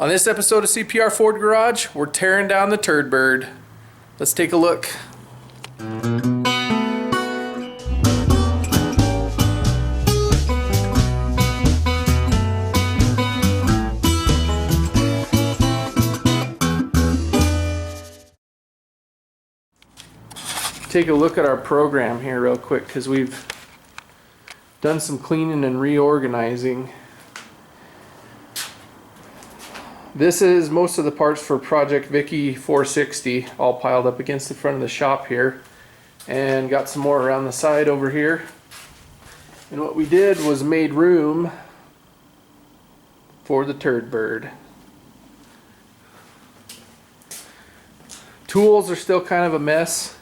On this episode of CPR Ford Garage, we're tearing down the Turdbird. Let's take a look. Take a look at our program here real quick, because we've done some cleaning and reorganizing. This is most of the parts for Project Vicky 460 all piled up against the front of the shop here, and got some more around the side over here. And what we did was made room for the Turdbird. Tools are still kind of a mess.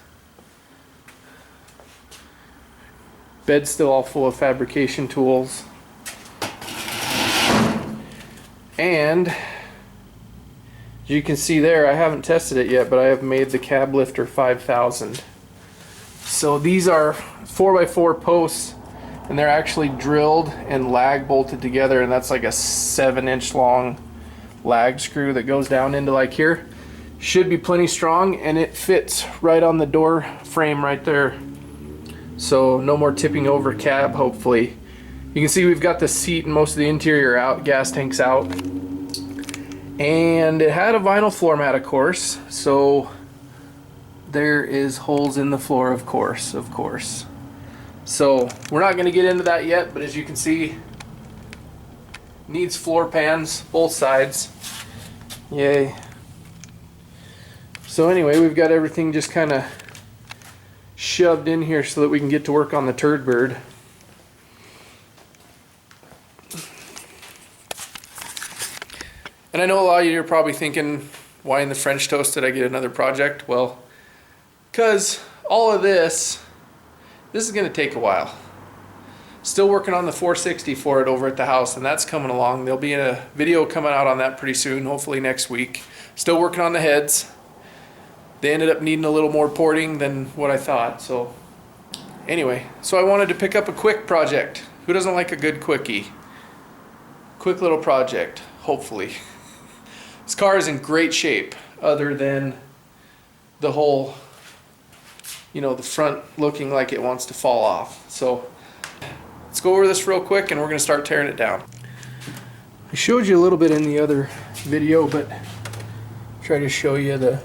Bed's still all full of fabrication tools. And as you can see there, I haven't tested it yet, but I have made the cab lifter 5000. So these are 4x4 posts, and they're actually drilled and lag bolted together, and that's like a 7-inch long lag screw that goes down into like here. Should be plenty strong, and it fits right on the door frame right there. So no more tipping over cab, hopefully. You can see we've got the seat and most of the interior out, gas tanks out. And it had a vinyl floor mat, of course, so there is holes in the floor, of course. So we're not going to get into that yet, but as you can see, needs floor pans, both sides. Yay. So anyway, we've got everything just kind of shoved in here so that we can get to work on the Turdbird. And I know a lot of you are probably thinking, why in the French toast did I get another project? Well, because all of this is going to take a while. Still working on the 460 for it over at the house, and that's coming along. There'll be a video coming out on that pretty soon, hopefully next week. Still working on the heads. They ended up needing a little more porting than what I thought. So anyway, so I wanted to pick up a quick project. Who doesn't like a good quickie? Quick little project, hopefully. This car is in great shape, other than the whole, the front looking like it wants to fall off. So let's go over this real quick, and we're going to start tearing it down. I showed you a little bit in the other video, but try to show you the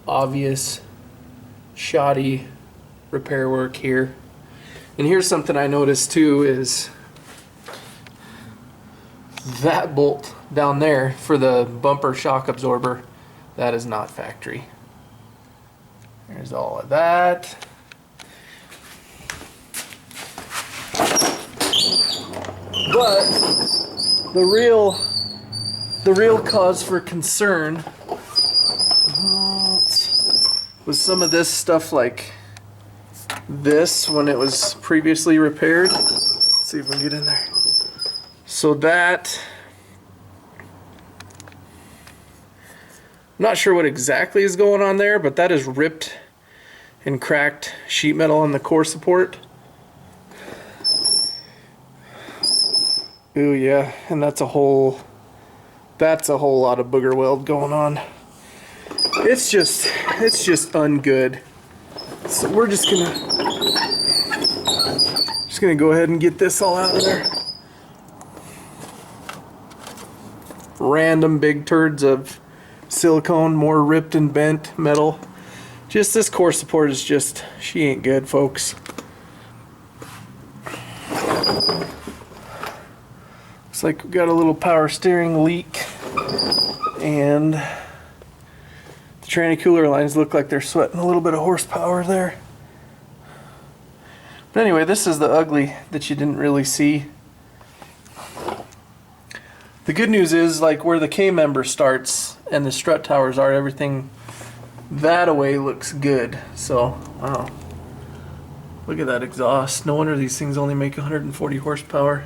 obvious shoddy repair work here. And here's something I noticed too, is that bolt down there for the bumper shock absorber, that is not factory. There's all of that. But the real cause for concern was some of this stuff like this when it was previously repaired. Let's see if we can get in there. So that, I'm not sure what exactly is going on there, but that is ripped and cracked sheet metal on the core support. Ooh yeah, and that's a whole lot of booger weld going on. It's just ungood. So we're just gonna go ahead and get this all out of there. Random big turds of silicone, more ripped and bent metal. Just this core support is just, she ain't good, folks. Looks like we got a little power steering leak, and the tranny cooler lines look like they're sweating a little bit of horsepower there. But anyway, this is the ugly that you didn't really see. The good news is, like where the K-member starts and the strut towers are, everything that away looks good. So, wow. Look at that exhaust. No wonder these things only make 140 horsepower.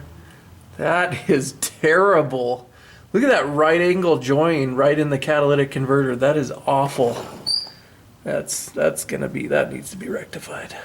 That is terrible. Look at that right angle join right in the catalytic converter. That is awful. That needs to be rectified.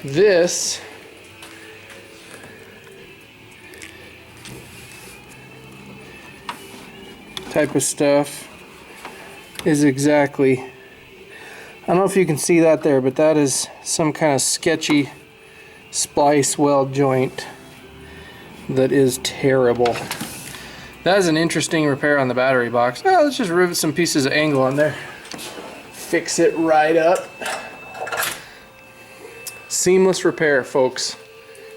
This type of stuff is exactly, I don't know if you can see that there, but that is some kind of sketchy splice weld joint that is terrible. That is an interesting repair on the battery box. Well, let's just rivet some pieces of angle on there. Fix it right up. Seamless repair, folks.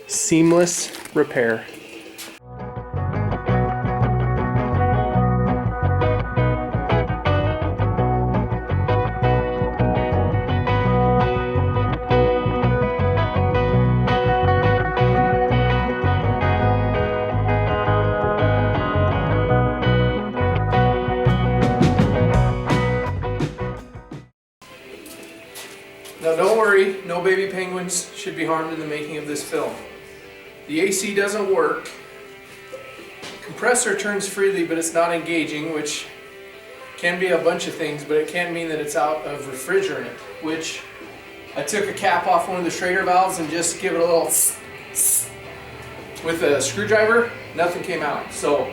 Seamless repair. Now don't worry, no baby penguins should be harmed in the making of this film. The AC doesn't work. Compressor turns freely, but it's not engaging, which can be a bunch of things, but it can mean that it's out of refrigerant, which I took a cap off one of the Schrader valves and just give it a little with a screwdriver, nothing came out. So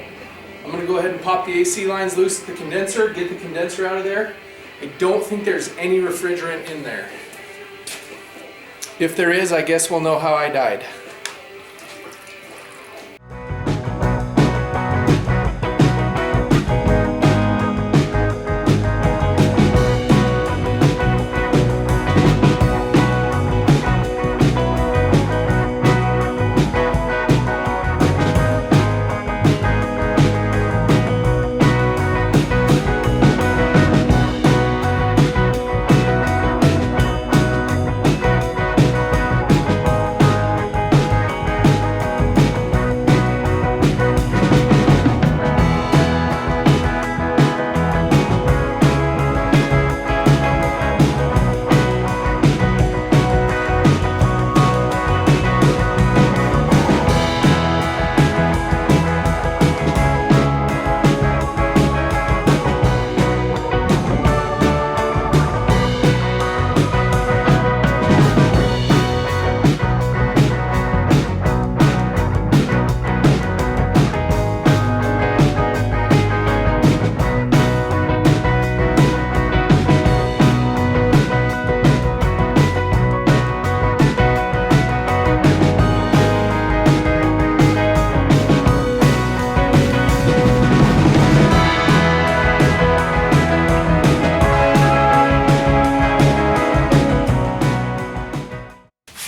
I'm gonna go ahead and pop the AC lines loose at the condenser, get the condenser out of there. I don't think there's any refrigerant in there. If there is, I guess we'll know how I died.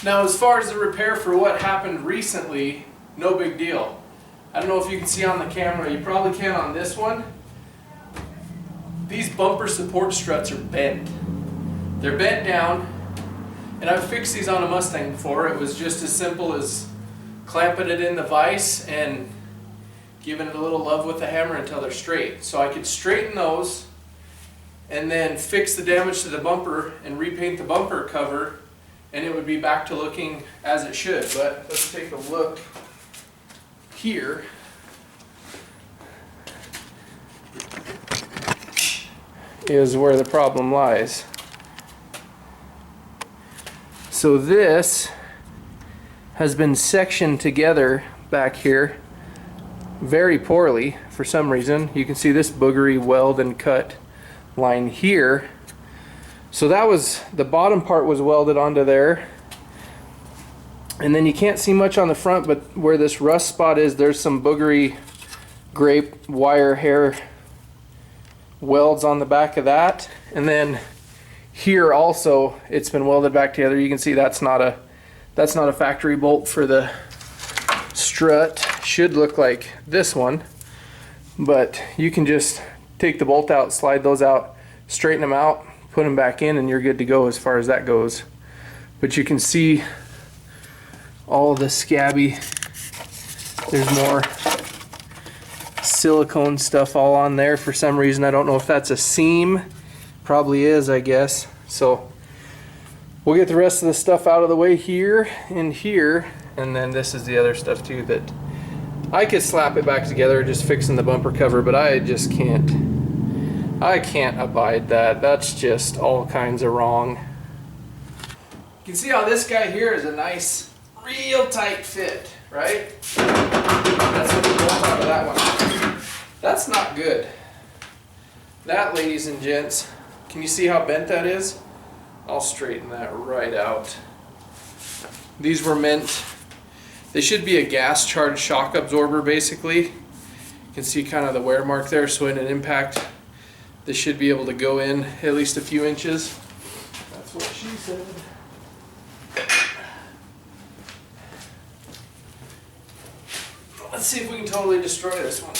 Now, as far as the repair for what happened recently, no big deal. I don't know if you can see on the camera, you probably can on this one. These bumper support struts are bent. They're bent down, and I've fixed these on a Mustang before. It was just as simple as clamping it in the vise and giving it a little love with the hammer until they're straight. So I could straighten those and then fix the damage to the bumper and repaint the bumper cover, and it would be back to looking as it should. But let's take a look here. Is where the problem lies. So this has been sectioned together back here very poorly for some reason. You can see this boogery weld and cut line here. So that was, the bottom part was welded onto there, and then you can't see much on the front, but where this rust spot is, there's some boogery grape wire hair welds on the back of that. And then here also it's been welded back together. You can see that's not a factory bolt for the strut. Should look like this one, but you can just take the bolt out, slide those out, straighten them out, put them back in, and you're good to go as far as that goes. But you can see all the scabby, there's more silicone stuff all on there for some reason. I don't know if that's a seam, probably is, I guess. So we'll get the rest of the stuff out of the way here and here, and then this is the other stuff too that I could slap it back together, just fixing the bumper cover, but I just can't. I can't abide that. That's just all kinds of wrong. You can see how this guy here is a nice, real tight fit, right? That's what we bolt out of that one. That's not good. That, ladies and gents, can you see how bent that is? I'll straighten that right out. These were meant, they should be a gas charged shock absorber basically. You can see kind of the wear mark there, so in an impact, this should be able to go in at least a few inches. That's what she said. Let's see if we can totally destroy this one.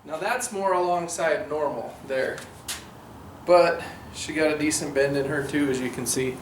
Now that's more alongside normal there, but she got a decent bend in her too, as you can see.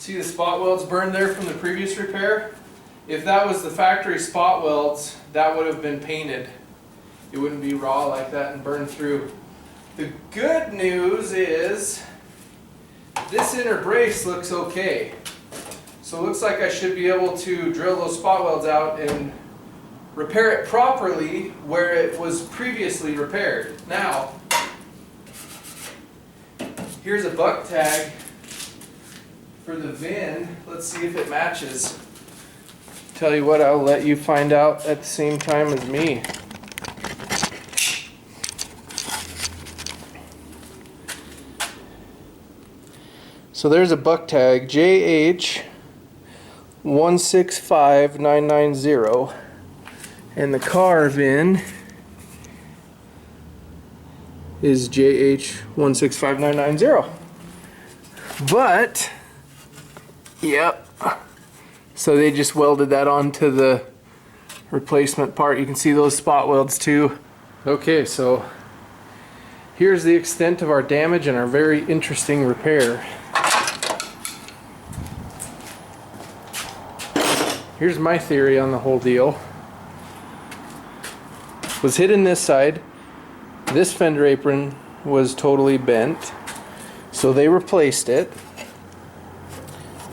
See the spot welds burned there from the previous repair? If that was the factory spot welds, that would have been painted. It wouldn't be raw like that and burned through. The good news is this inner brace looks okay. So it looks like I should be able to drill those spot welds out and repair it properly where it was previously repaired. Now, here's a buck tag for the VIN. Let's see if it matches. Tell you what, I'll let you find out at the same time as me. So there's a buck tag, JH165990, and the car VIN is JH165990. But, yep, so they just welded that onto the replacement part. You can see those spot welds too. Okay, so here's the extent of our damage and our very interesting repair. Here's my theory on the whole deal. Was hitting this side. This fender apron was totally bent, so they replaced it.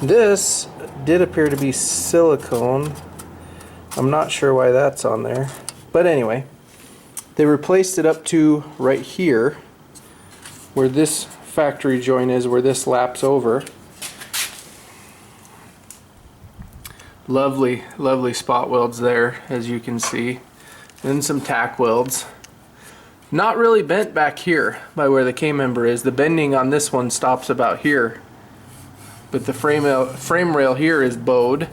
This did appear to be silicone. I'm not sure why that's on there, but anyway, They replaced it up to right here, where this factory joint is, where this laps over. Lovely, lovely spot welds there, as you can see. Then some tack welds. Not really bent back here by where the K-member is. The bending on this one stops about here. But the frame rail here is bowed.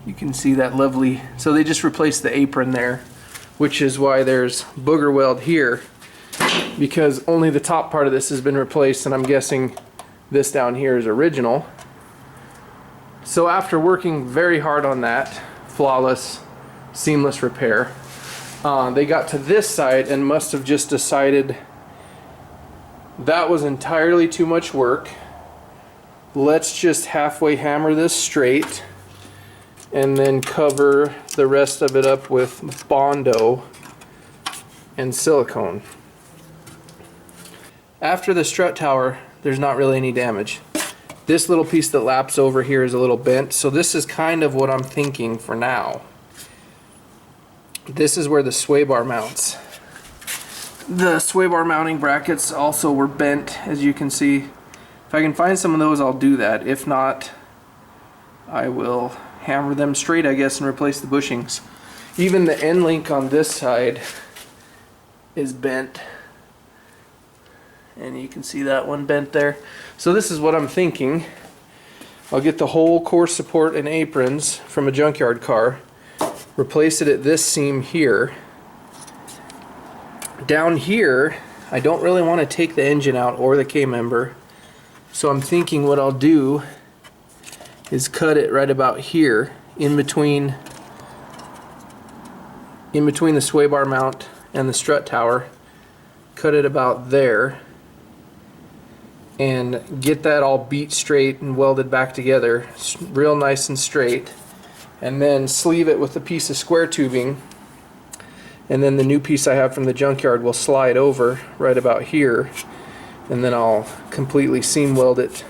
You can see that lovely, so they just replaced the apron there, which is why there's booger weld here, because only the top part of this has been replaced, and I'm guessing this down here is original. So after working very hard on that, flawless, seamless repair, they got to this side and must have just decided that was entirely too much work. Let's just halfway hammer this straight and then cover the rest of it up with Bondo and silicone. After the strut tower, there's not really any damage. This little piece that laps over here is a little bent, so this is kind of what I'm thinking for now. This is where the sway bar mounts. The sway bar mounting brackets also were bent, as you can see. If I can find some of those, I'll do that. If not, I will hammer them straight, I guess, and replace the bushings. Even the end link on this side is bent, and you can see that one bent there. So this is what I'm thinking. I'll get the whole core support and aprons from a junkyard car, replace it at this seam here. Down here, I don't really want to take the engine out or the K-member, so I'm thinking what I'll do is cut it right about here, in between the sway bar mount and the strut tower. Cut it about there and get that all beat straight and welded back together real nice and straight, and then sleeve it with a piece of square tubing, and then the new piece I have from the junkyard will slide over right about here, and then I'll completely seam weld it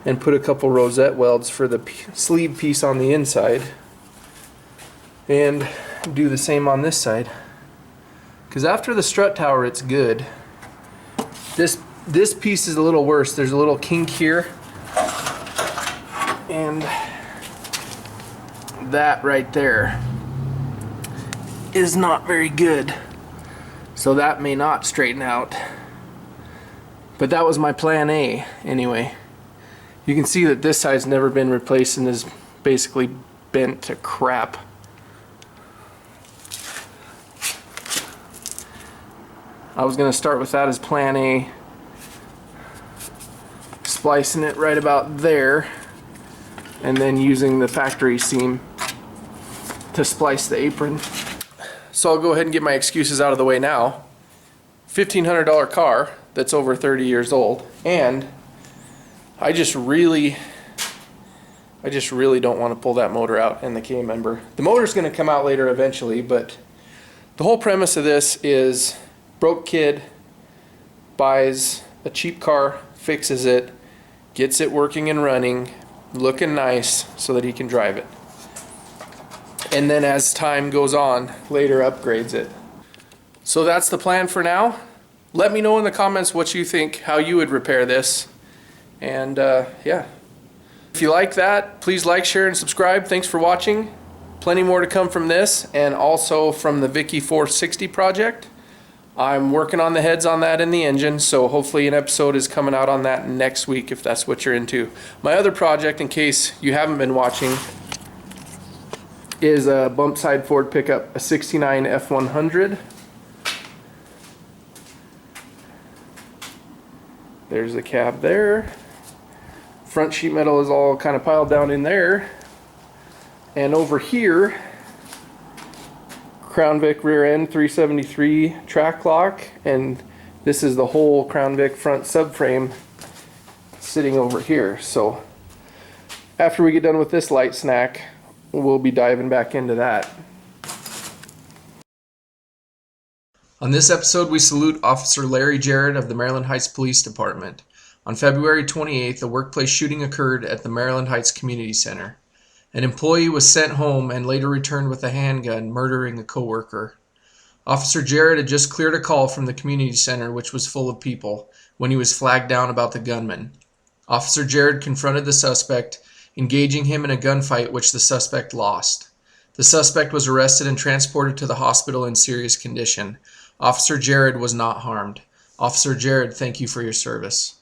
and put a couple rosette welds for the sleeve piece on the inside, and do the same on this side, because after the strut tower it's good. This piece is a little worse. There's a little kink here, and that right there is not very good, so that may not straighten out, but that was my plan A anyway. You can see that this side's never been replaced and is basically bent to crap. I was going to start with that as plan A, splicing it right about there, and then using the factory seam to splice the apron. So I'll go ahead and get my excuses out of the way now. $1,500 car that's over 30 years old, and I just really don't want to pull that motor out and the K-member. The motor's going to come out later eventually, but the whole premise of this is broke kid buys a cheap car, fixes it, gets it working and running, looking nice so that he can drive it. And then as time goes on, later upgrades it. So that's the plan for now. Let me know in the comments what you think, how you would repair this. And yeah, if you like that, please like, share, and subscribe. Thanks for watching. Plenty more to come from this, and also from the Vicky 460 project. I'm working on the heads on that in the engine, so hopefully an episode is coming out on that next week if that's what you're into. My other project, in case you haven't been watching, is a bump side Ford pickup, a 69 F100. There's the cab there. Front sheet metal is all kind of piled down in there. And over here, Crown Vic rear end 373 track lock, and this is the whole Crown Vic front subframe sitting over here. So after we get done with this light snack, we'll be diving back into that. On this episode, we salute Officer Larry Jarrett of the Maryland Heights Police Department. On February 28th, a workplace shooting occurred at the Maryland Heights Community Center. An employee was sent home and later returned with a handgun, murdering a coworker. Officer Jared had just cleared a call from the community center, which was full of people, when he was flagged down about the gunman. Officer Jared confronted the suspect, engaging him in a gunfight which the suspect lost. The suspect was arrested and transported to the hospital in serious condition. Officer Jared was not harmed. Officer Jared, thank you for your service.